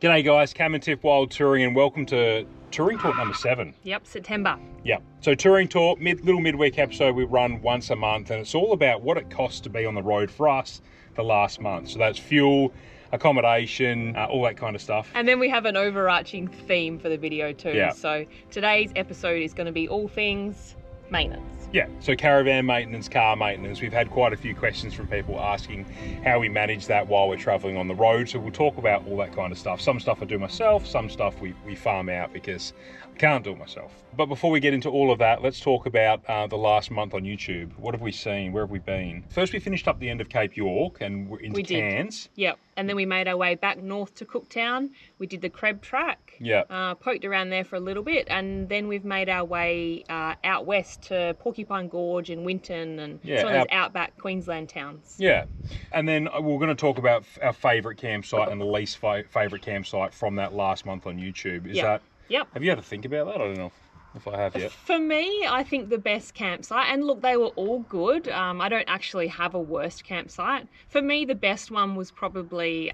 G'day guys, Cam and Tiff Wild Touring, and welcome to Touring Talk number 7. Yep, September. Yep. So Touring Talk, little midweek episode we run once a month, and it's all about what it costs to be on the road for us the last month. So that's fuel, accommodation, all that kind of stuff. And then we have an overarching theme for the video too. Yeah. So today's episode is going to be all things maintenance. Yeah, so caravan maintenance, car maintenance. We've had quite a few questions from people asking how we manage that while we're traveling on the road. So we'll talk about all that kind of stuff. Some stuff I do myself, some stuff we farm out because I can't do it myself. But before we get into all of that, let's talk about the last month on YouTube. What have we seen? Where have we been? First, we finished up the end of Cape York and we're into Cairns. Yep, and then we made our way back north to Cooktown. We did the Creb Track. Yeah. Poked around there for a little bit, and then we've made our way out west to Porcupine Gorge and Winton and some of those outback Queensland towns. Yeah, and then we're going to talk about our favourite campsite and the least favourite campsite from that last month on YouTube. Is that? Yep. Have you had to think about that? I don't know if I have yet. For me, I think the best campsite, and look, they were all good. I don't actually have a worst campsite. For me, the best one was probably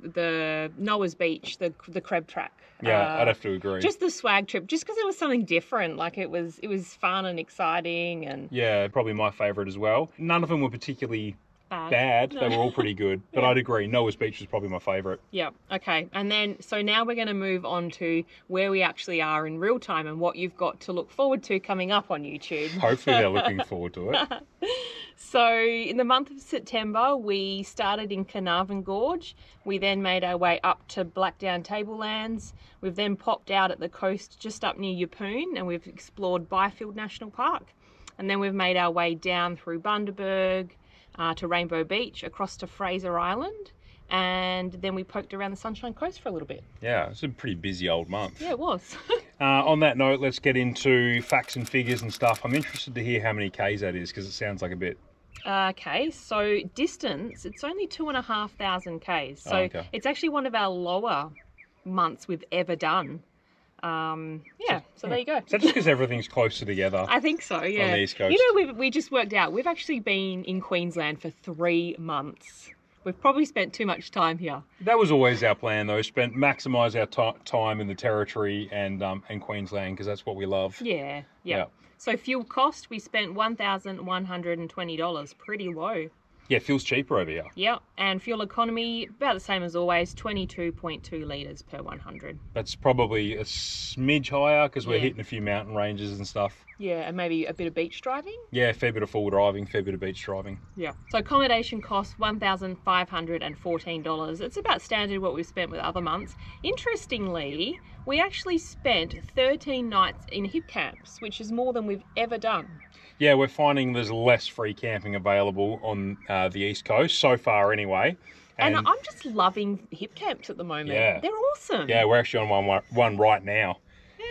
the Noah's Beach, the Creb Track. Yeah, I'd have to agree. Just the swag trip, just because it was something different. Like it was fun and exciting, and yeah, probably my favourite as well. None of them were particularly bad. They were all pretty good, but I'd agree Noah's Beach was probably my favourite. Yeah, okay. And then so now we're going to move on to where we actually are in real time and what you've got to look forward to coming up on YouTube. Hopefully they're looking forward to it. So in the month of September we started in Carnarvon Gorge. We then made our way up to Blackdown Tablelands. We've then popped out at the coast just up near Yeppoon and we've explored Byfield National Park. And then we've made our way down through Bundaberg to Rainbow Beach, across to Fraser Island, and then we poked around the Sunshine Coast for a little bit. Yeah, it's a pretty busy old month. Yeah, it was. On that note, let's get into facts and figures and stuff. I'm interested to hear how many Ks that is, because it sounds like a bit. Okay, so distance, it's only 2,500 Ks. So it's actually one of our lower months we've ever done. So there you go. Is that just because everything's closer together? I think so, yeah. On the East Coast. You know, we just worked out, we've actually been in Queensland for 3 months. We've probably spent too much time here. That was always our plan though, maximise our time in the Territory and Queensland, because that's what we love. Yeah. So fuel cost, we spent $1,120, pretty low. Yeah, fuel's cheaper over here. Yep, and fuel economy, about the same as always, 22.2 litres per 100. That's probably a smidge higher because we're hitting a few mountain ranges and stuff. Yeah, and maybe a bit of beach driving? Yeah, fair bit of full driving, fair bit of beach driving. Yeah. So accommodation costs $1,514. It's about standard what we've spent with other months. Interestingly, we actually spent 13 nights in hip camps, which is more than we've ever done. Yeah, we're finding there's less free camping available on the East Coast, so far anyway. And I'm just loving hip camps at the moment. Yeah. They're awesome. Yeah, we're actually on one right now.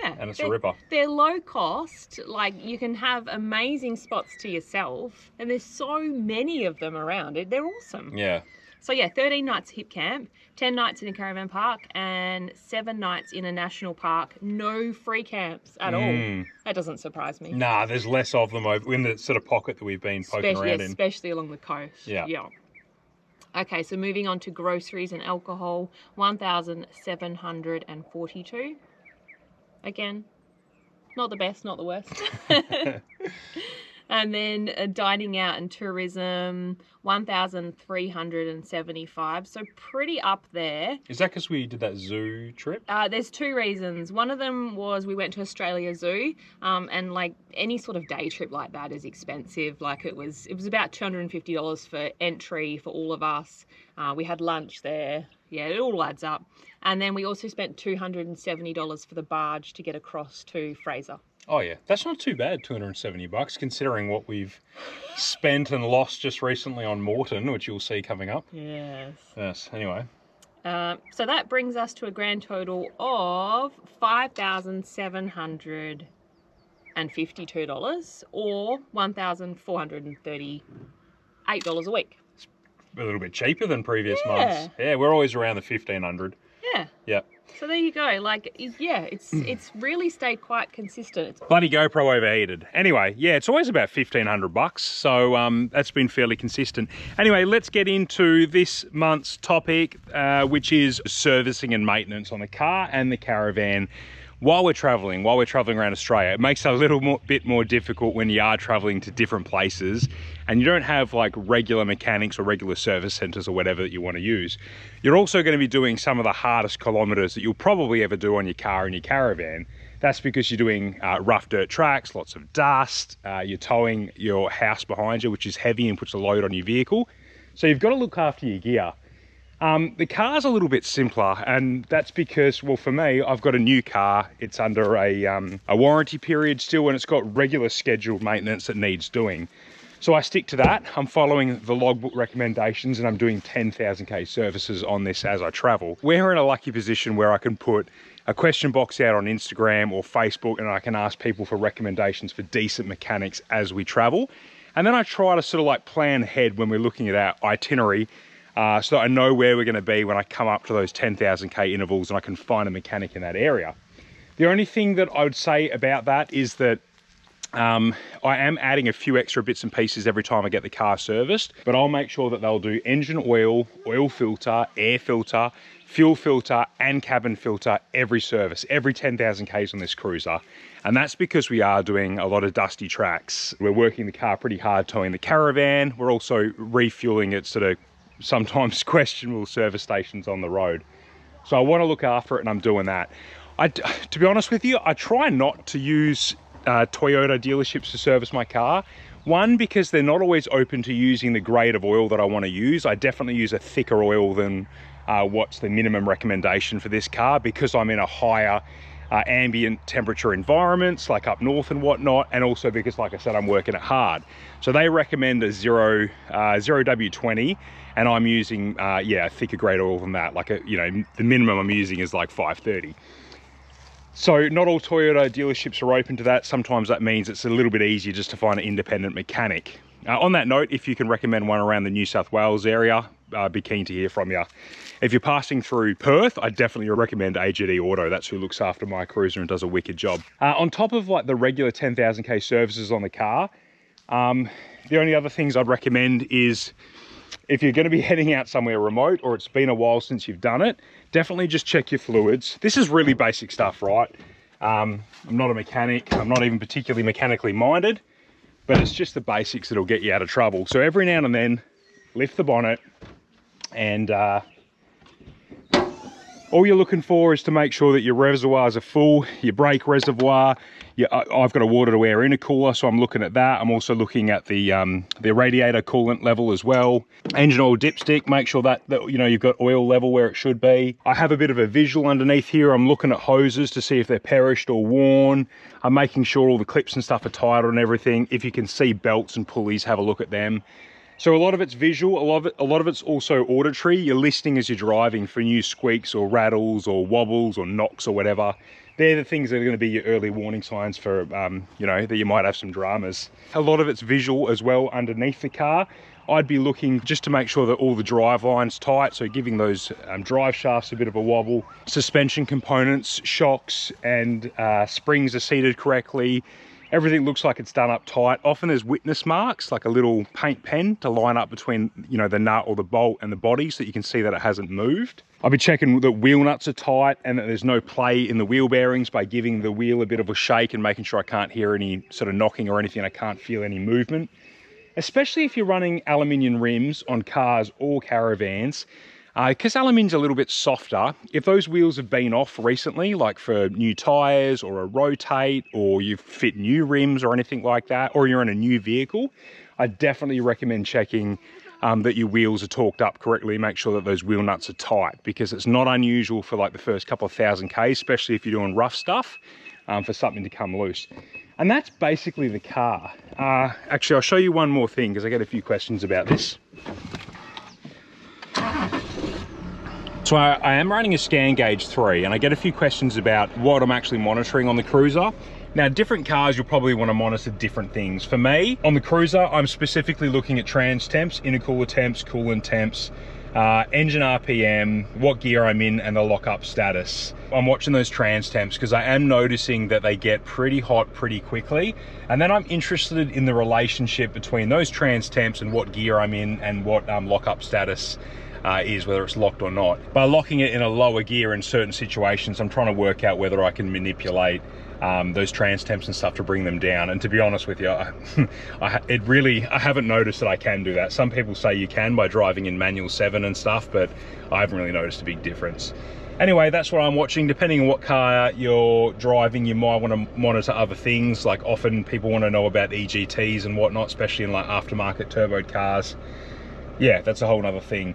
Yeah. And it's a ripper. They're low cost, like you can have amazing spots to yourself, and there's so many of them around. They're awesome. Yeah. So yeah, 13 nights hip camp, 10 nights in a caravan park, and 7 nights in a national park. No free camps at all. That doesn't surprise me. Nah, there's less of them over in the sort of pocket that we've been poking around in. Especially along the coast. Yeah. Okay, so moving on to groceries and alcohol, 1,742. Again, not the best, not the worst. And then dining out and tourism, 1,375. So pretty up there. Is that because we did that zoo trip? There's 2 reasons. One of them was we went to Australia Zoo, and like any sort of day trip like that is expensive. Like it was about $250 for entry for all of us. We had lunch there. Yeah, it all adds up. And then we also spent $270 for the barge to get across to Fraser. Oh yeah, that's not too bad, $270, considering what we've spent and lost just recently on Moreton, which you'll see coming up. Yes. Yes, anyway. So that brings us to a grand total of $5,752 or $1,438 a week. A little bit cheaper than previous months. Yeah, we're always around the 1,500. Yeah. Yep. So there you go. Like, yeah, it's really stayed quite consistent. Bloody GoPro overheated. Anyway, yeah, it's always about $1,500, so that's been fairly consistent. Anyway, let's get into this month's topic, which is servicing and maintenance on the car and the caravan while we're traveling around Australia. It makes it a little bit more difficult when you are traveling to different places and you don't have like regular mechanics or regular service centers or whatever that you want to use. You're also going to be doing some of the hardest kilometers that you'll probably ever do on your car and your caravan. That's because you're doing rough dirt tracks, lots of dust, you're towing your house behind you, which is heavy and puts a load on your vehicle. So you've got to look after your gear. The car's a little bit simpler, and that's because, well, for me, I've got a new car. It's under a warranty period still, and it's got regular scheduled maintenance that needs doing. So I stick to that. I'm following the logbook recommendations, and I'm doing 10,000k services on this as I travel. We're in a lucky position where I can put a question box out on Instagram or Facebook, and I can ask people for recommendations for decent mechanics as we travel. And then I try to sort of like plan ahead when we're looking at our itinerary, so that I know where we're going to be when I come up to those 10,000k intervals and I can find a mechanic in that area. The only thing that I would say about that is that I am adding a few extra bits and pieces every time I get the car serviced, but I'll make sure that they'll do engine oil, oil filter, air filter, fuel filter and cabin filter every service, every 10,000k's on this cruiser. And that's because we are doing a lot of dusty tracks. We're working the car pretty hard towing the caravan. We're also refueling it sort of sometimes questionable service stations on the road. So I want to look after it, and I'm doing that. To be honest with you, I try not to use Toyota dealerships to service my car. One, because they're not always open to using the grade of oil that I want to use. I definitely use a thicker oil than what's the minimum recommendation for this car, because I'm in a higher ambient temperature environments like up north and whatnot, and also because, like I said, I'm working it hard. So they recommend a 0W20, and I'm using yeah, a thicker grade oil than that. Like the minimum I'm using is like 530. So not all Toyota dealerships are open to that. Sometimes that means it's a little bit easier just to find an independent mechanic. On that note, if you can recommend one around the New South Wales area, I'd be keen to hear from you. If you're passing through Perth, I definitely recommend AGD Auto. That's who looks after my cruiser and does a wicked job. On top of like the regular 10,000k services on the car, the only other things I'd recommend is if you're going to be heading out somewhere remote or it's been a while since you've done it, definitely just check your fluids. This is really basic stuff, right? I'm not a mechanic. I'm not even particularly mechanically minded, but it's just the basics that'll get you out of trouble. So every now and then, lift the bonnet, and all you're looking for is to make sure that your reservoirs are full, your brake reservoir. I've got a water to air intercooler, so I'm looking at that. I'm also looking at the radiator coolant level as well. Engine oil dipstick, make sure that you've got oil level where it should be. I have a bit of a visual underneath here. I'm looking at hoses to see if they're perished or worn. I'm making sure all the clips and stuff are tight on everything. If you can see belts and pulleys, have a look at them. So a lot of it's visual, a lot of it's also auditory. You're listening as you're driving for new squeaks or rattles or wobbles or knocks or whatever. They're the things that are going to be your early warning signs for, that you might have some dramas. A lot of it's visual as well underneath the car. I'd be looking just to make sure that all the drive line's tight, so giving those drive shafts a bit of a wobble. Suspension components, shocks and springs are seated correctly. Everything looks like it's done up tight. Often there's witness marks, like a little paint pen to line up between, the nut or the bolt and the body so that you can see that it hasn't moved. I'll be checking that wheel nuts are tight and that there's no play in the wheel bearings by giving the wheel a bit of a shake and making sure I can't hear any sort of knocking or anything. I can't feel any movement. Especially if you're running aluminium rims on cars or caravans, because aluminium's a little bit softer. If those wheels have been off recently, like for new tires or a rotate, or you've fit new rims or anything like that, or you're in a new vehicle, I definitely recommend checking that your wheels are torqued up correctly. Make sure that those wheel nuts are tight, because it's not unusual for like the first couple of 1000K, especially if you're doing rough stuff, for something to come loose. And that's basically the car. Actually, I'll show you one more thing because I get a few questions about this. So I am running a Scan Gauge 3 and I get a few questions about what I'm actually monitoring on the cruiser. Now, different cars, you'll probably want to monitor different things. For me, on the cruiser, I'm specifically looking at trans temps, intercooler temps, coolant temps, engine RPM, what gear I'm in, and the lockup status. I'm watching those trans temps because I am noticing that they get pretty hot pretty quickly, and then I'm interested in the relationship between those trans temps and what gear I'm in and what lockup status is, whether it's locked or not. By locking it in a lower gear in certain situations, I'm trying to work out whether I can manipulate those trans temps and stuff to bring them down. And to be honest with you, I haven't noticed that I can do that. Some people say you can by driving in manual 7 and stuff, but I haven't really noticed a big difference. Anyway, that's what I'm watching. Depending on what car you're driving, you might want to monitor other things. Like often people want to know about EGTs and whatnot, especially in like aftermarket turboed cars. Yeah, that's a whole nother thing.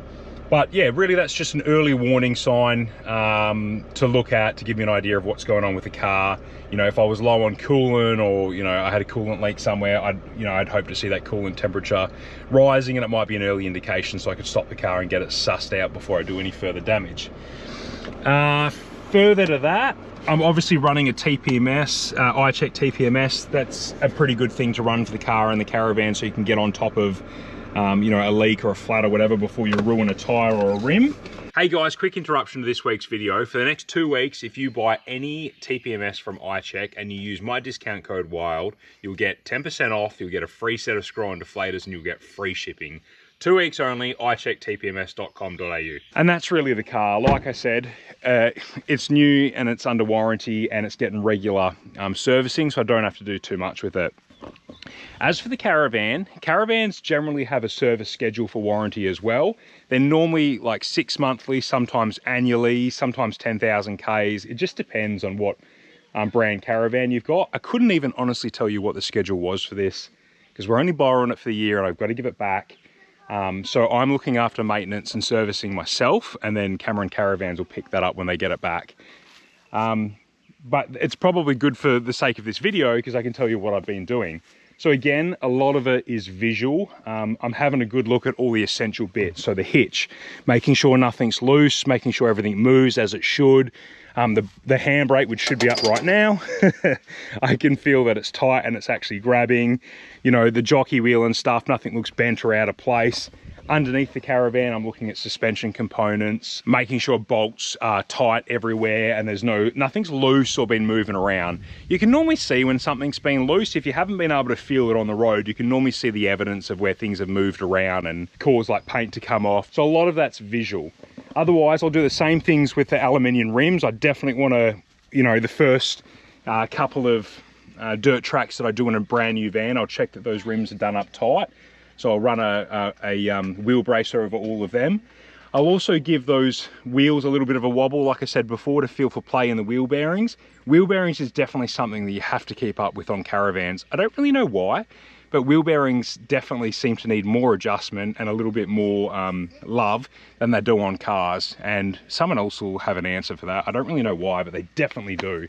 But yeah, really that's just an early warning sign to look at to give me an idea of what's going on with the car. You know, if I was low on coolant, or, you know, I had a coolant leak somewhere, I'd hope to see that coolant temperature rising, and it might be an early indication so I could stop the car and get it sussed out before I do any further damage. Further to that, I'm obviously running a TPMS, iCheck TPMS. That's a pretty good thing to run for the car and the Caravan, so you can get on top of you know, a leak or a flat or whatever before you ruin a tire or a rim. Hey guys, quick interruption to this week's video. For the next 2 weeks, if you buy any TPMS from iCheck and you use my discount code WILD, you'll get 10% off, you'll get a free set of screw-on deflators, and you'll get free shipping. 2 weeks only, iCheckTPMS.com.au. And that's really the car. Like I said, it's new and it's under warranty and it's getting regular servicing, so I don't have to do too much with it. As for the Caravan, Caravans generally have a service schedule for warranty as well. They're normally like 6 monthly, sometimes annually, sometimes 10,000 Ks. It just depends on what brand Caravan you've got. I couldn't even honestly tell you what the schedule was for this because we're only borrowing it for the year and I've got to give it back. So I'm looking after maintenance and servicing myself, and then Cameron Caravans will pick that up when they get it back. But it's probably good for the sake of this video because I can tell you what I've been doing. So again, a lot of it is visual. I'm having a good look at all the essential bits. So the hitch, making sure nothing's loose, making sure everything moves as it should. The handbrake, which should be up right now, I can feel that it's tight and it's actually grabbing. You know, the jockey wheel and stuff, nothing looks bent or out of place. Underneath the Caravan, I'm looking at suspension components, making sure bolts are tight everywhere and there's nothing's loose or been moving around. You can normally see when something's been loose. If you haven't been able to feel it on the road, you can normally see the evidence of where things have moved around and caused like paint to come off. So a lot of that's visual. Otherwise, I'll do the same things with the aluminium rims. I definitely want to, you know, the first couple of dirt tracks that I do in a brand new van, I'll check that those rims are done up tight. So I'll run a wheel bracer over all of them. I'll also give those wheels a little bit of a wobble, like I said before, to feel for play in the wheel bearings. Wheel bearings is definitely something that you have to keep up with on Caravans. I don't really know why, but wheel bearings definitely seem to need more adjustment and a little bit more love than they do on cars. And someone else will have an answer for that. I don't really know why, but they definitely do.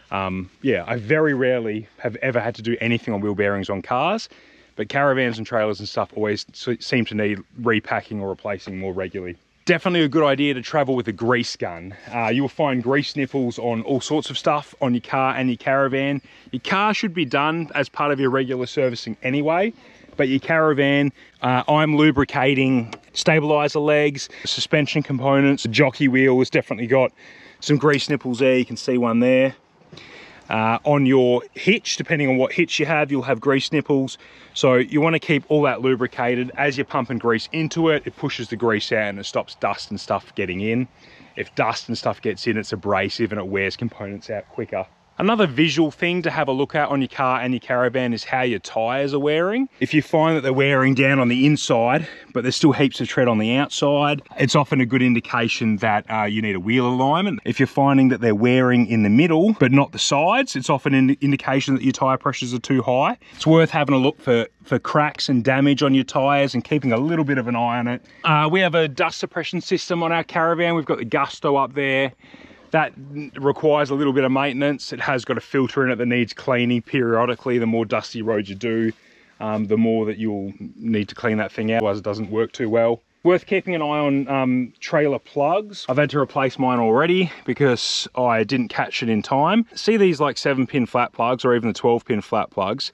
Yeah, I very rarely have ever had to do anything on wheel bearings on cars. But Caravans and trailers and stuff always seem to need repacking or replacing more regularly. Definitely a good idea to travel with a grease gun. You'll find grease nipples on all sorts of stuff on your car and your Caravan. Your car should be done as part of your regular servicing anyway, but your Caravan, I'm lubricating stabilizer legs, suspension components. The jockey wheel has definitely got some grease nipples there. You can see one there. On your hitch, depending on what hitch you have, you'll have grease nipples. So you want to keep all that lubricated. As you're pumping grease into it, it pushes the grease out and it stops dust and stuff getting in. If dust and stuff gets in, it's abrasive and it wears components out quicker. Another visual thing to have a look at on your car and your Caravan is how your tyres are wearing. If you find that they're wearing down on the inside, but there's still heaps of tread on the outside, it's often a good indication that you need a wheel alignment. If you're finding that they're wearing in the middle, but not the sides, it's often an indication that your tyre pressures are too high. It's worth having a look for cracks and damage on your tyres and keeping a little bit of an eye on it. We have a dust suppression system on our Caravan. We've got the Gusto up there. That requires a little bit of maintenance. It has got a filter in it that needs cleaning periodically. The more dusty roads you do, the more that you'll need to clean that thing out, otherwise it doesn't work too well. Worth keeping an eye on trailer plugs. I've had to replace mine already because I didn't catch it in time. See these like 7-pin flat plugs or even the 12-pin flat plugs?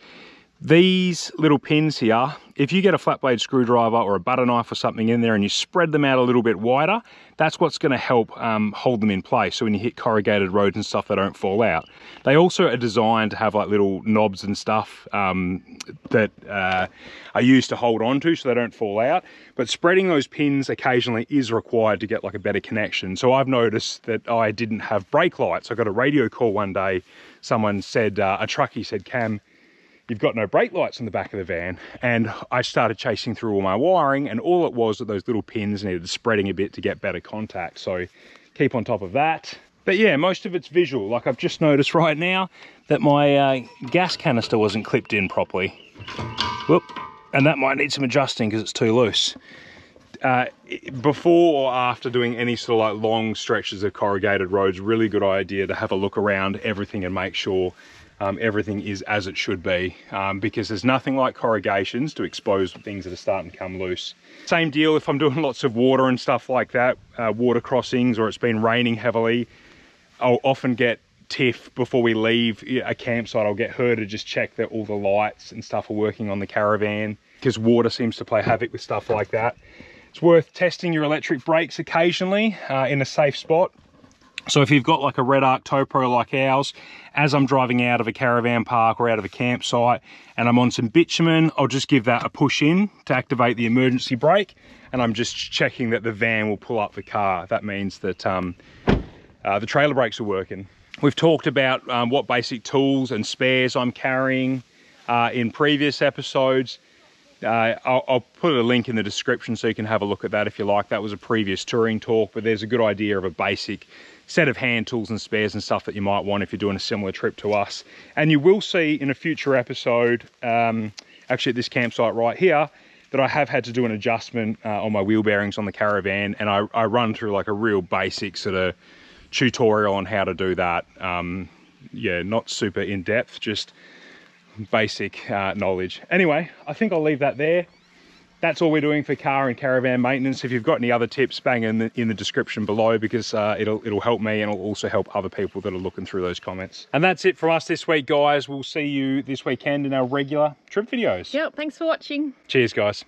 These little pins here, if you get a flat blade screwdriver or a butter knife or something in there and you spread them out a little bit wider, that's what's going to help hold them in place, so when you hit corrugated roads and stuff, they don't fall out. They also are designed to have like little knobs and stuff that are used to hold on to so they don't fall out, but spreading those pins occasionally is required to get like a better connection. So I've noticed that I didn't have brake lights. I got a radio call one day, someone said, a truckie said, "Cam, you've got no brake lights on the back of the van." And I started chasing through all my wiring, and all it was that those little pins needed spreading a bit to get better contact. So keep on top of that. But yeah, most of it's visual. Like I've just noticed right now that my gas canister wasn't clipped in properly. Whoop. And that might need some adjusting because it's too loose. Before or after doing any sort of like long stretches of corrugated roads, really good idea to have a look around everything and make sure everything is as it should be, because there's nothing like corrugations to expose things that are starting to come loose. Same deal if I'm doing lots of water and stuff like that, water crossings, or it's been raining heavily. I'll often get Tiff, before we leave a campsite, I'll get her to just check that all the lights and stuff are working on the caravan, because water seems to play havoc with stuff like that. It's worth testing your electric brakes occasionally in a safe spot. So if you've got like a Red Arc Tow Pro like ours, as I'm driving out of a caravan park or out of a campsite and I'm on some bitumen, I'll just give that a push in to activate the emergency brake, and I'm just checking that the van will pull up the car. That means that the trailer brakes are working. We've talked about what basic tools and spares I'm carrying in previous episodes. I'll put a link in the description so you can have a look at that if you like. That was a previous touring talk, but there's a good idea of a basic set of hand tools and spares and stuff that you might want if you're doing a similar trip to us. And you will see in a future episode, actually at this campsite right here, that I have had to do an adjustment on my wheel bearings on the caravan, and I run through like a real basic sort of tutorial on how to do that. Yeah, not super in-depth, just basic knowledge. Anyway, I think I'll leave that there. That's all we're doing for car and caravan maintenance. If you've got any other tips, bang in the description below, because it'll help me, and it'll also help other people that are looking through those comments. And that's it from us this week, guys. We'll see you this weekend in our regular trip videos. Yep, thanks for watching. Cheers, guys.